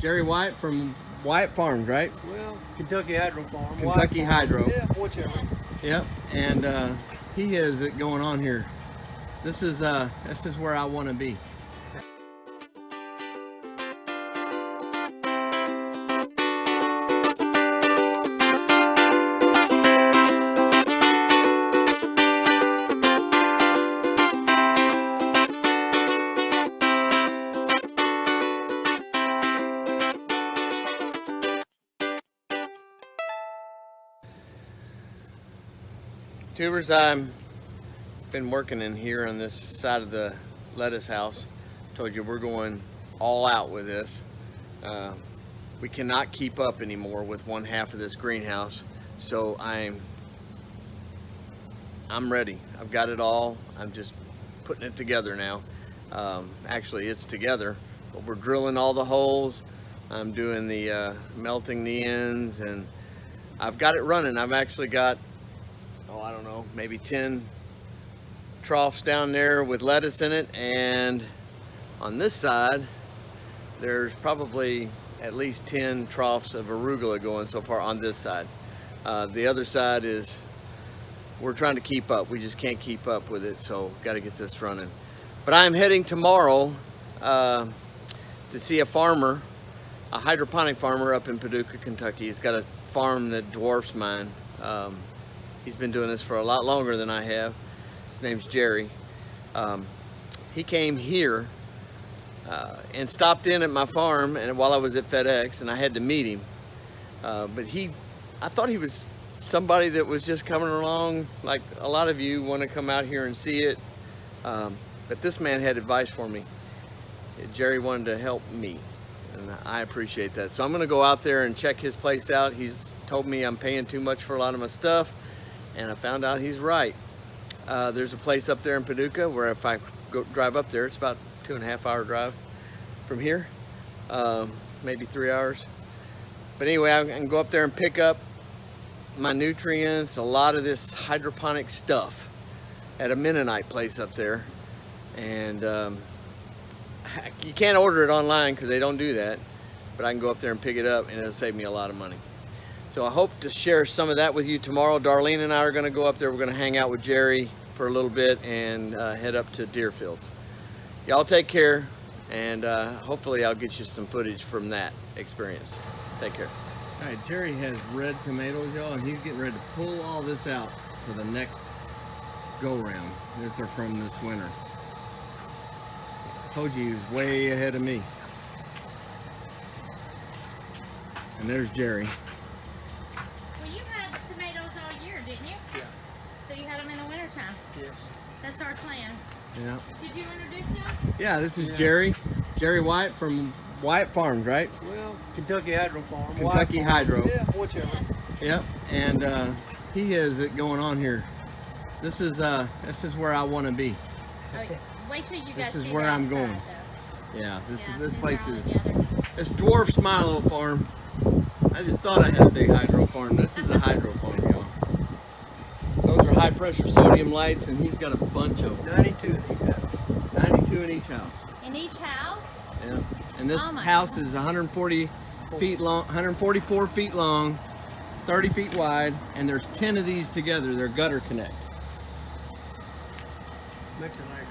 Jerry Wyatt from Wyatt Farms, right? Well, Kentucky Hydro Farm. Kentucky Hydro. Yeah, whichever. Yep. And he has it going on here. This is where I want to be. Tubers, I've been working in here on this side of the lettuce house. Told you we're going all out with this. We cannot keep up anymore with one half of this greenhouse, so I'm ready. I've got it all. I'm just putting it together now. Actually, it's together, but we're drilling all the holes. I'm doing the melting the ends, and I've got it running. I've actually got, oh, I don't know, maybe 10 troughs down there with lettuce in it, and on this side there's probably at least 10 troughs of arugula going so far on this side. The other side is, we're trying to keep up. We just can't keep up with it, so got to get this running. But I'm heading tomorrow to see a farmer, a hydroponic farmer up in Paducah, Kentucky. He's got a farm that dwarfs mine. He's been doing this for a lot longer than I have. His name's Jerry. He came here and stopped in at my farm, and while I was at FedEx, and I had to meet him. But I thought he was somebody that was just coming along, like a lot of you want to come out here and see it. But this man had advice for me. Jerry wanted to help me, and I appreciate that. So I'm going to go out there and check his place out. He's told me I'm paying too much for a lot of my stuff, and I found out he's right. There's a place up there in Paducah where if I drive up there, it's about 2.5 hour drive from here, maybe 3 hours. But anyway, I can go up there and pick up my nutrients, a lot of this hydroponic stuff at a Mennonite place up there. And you can't order it online because they don't do that, but I can go up there and pick it up, and it'll save me a lot of money. So I hope to share some of that with you tomorrow. Darlene and I are going to go up there. We're going to hang out with Jerry for a little bit and head up to Deerfield. Y'all take care, and hopefully I'll get you some footage from that experience. Take care. All right, Jerry has red tomatoes, y'all, and he's getting ready to pull all this out for the next go-round. These are from this winter. I told you he was way ahead of me. And there's Jerry. Well, you had tomatoes all year, didn't you? Yeah. So you had them in the wintertime. Yes. That's our plan. Yeah. Did you introduce him? Yeah, this is Jerry Wyatt from Wyatt Farms, right? Well, Kentucky Hydro Farm. Kentucky Hydro. Yeah, whichever. Yep. And he has it going on here. This is where I want to be. Oh, wait till you guys This is see where the I'm outside, going. though. Yeah, this Yeah, place they're all is, together. this dwarfs my little farm. I just thought I had a big hydro farm. This is a hydro farm, y'all. Those are high pressure sodium lights, and he's got a bunch of them. 92 in each house. 92 in each house. In each house? Yeah. And this Oh my house God. is 140 feet long, 144 feet long, 30 feet wide, and there's 10 of these together. They're gutter connect. Makes an acre.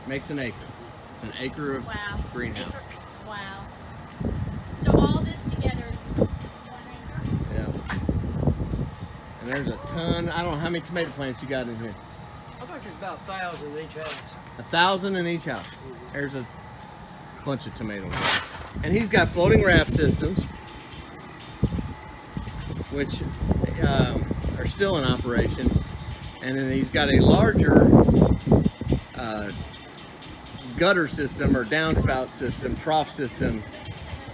Makes an acre. It's an acre of Wow. greenhouse. Wow. So all this together is 1 acre? Yeah. And there's a ton. I don't know how many tomato plants you got in here. I think there's about 1,000 in each house. 1,000 in each house. There's a bunch of tomatoes. And he's got floating raft systems, which are still in operation. And then he's got a larger gutter system or downspout system, trough system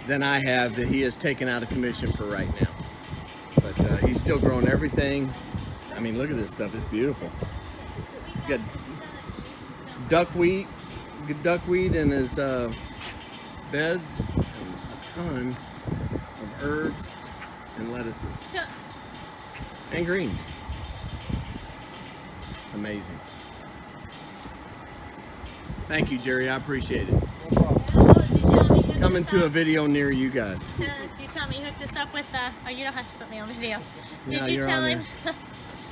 than I have that he has taken out of commission for right now. But he's still growing everything. I mean, look at this stuff. It's beautiful. He's got duckweed in his beds, and a ton of herbs and lettuces So, and greens. Amazing. Thank you, Jerry. I appreciate it. No problem. oh, did you want me to Come coming to a video near you guys. Did you tell me you hooked us up with the? Oh, you don't have to put me on video. Yeah, Did you you're tell on him?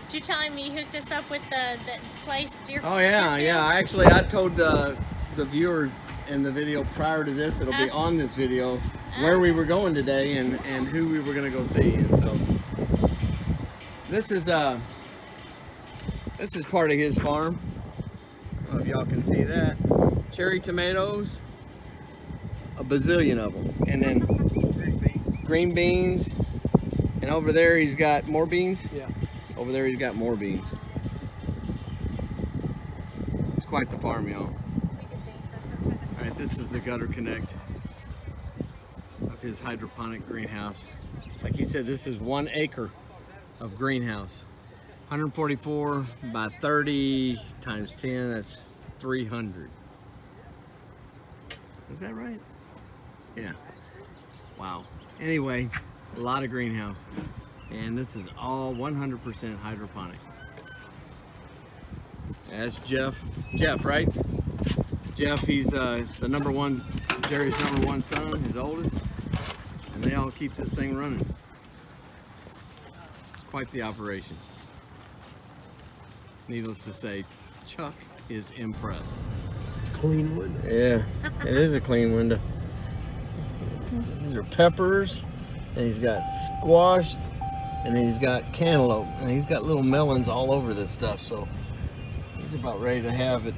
Did you tell him you hooked us up with the place? Oh yeah, yeah. Actually, I told the viewer in the video prior to this, it'll be on this video, where we were going today and who we were gonna go see. And so this is part of his farm. I don't know if y'all can see that. Cherry tomatoes, a bazillion of them, and then green beans. And over there he's got more beans. Yeah. Over there he's got more beans. It's quite the farm, y'all. All right, this is the gutter connect of his hydroponic greenhouse. Like he said, this is 1 acre of greenhouse. 144 by 30 times 10, that's 300. Is that right? Yeah. Wow. Anyway, a lot of greenhouse. And this is all 100% hydroponic. That's Jeff. Jeff, right? Jeff, he's the Jerry's number one son, his oldest. And they all keep this thing running. It's quite the operation. Needless to say, Chuck is impressed. Clean window. Yeah, it is a clean window. These are peppers, and he's got squash, and he's got cantaloupe, and he's got little melons all over this stuff, so he's about ready to have it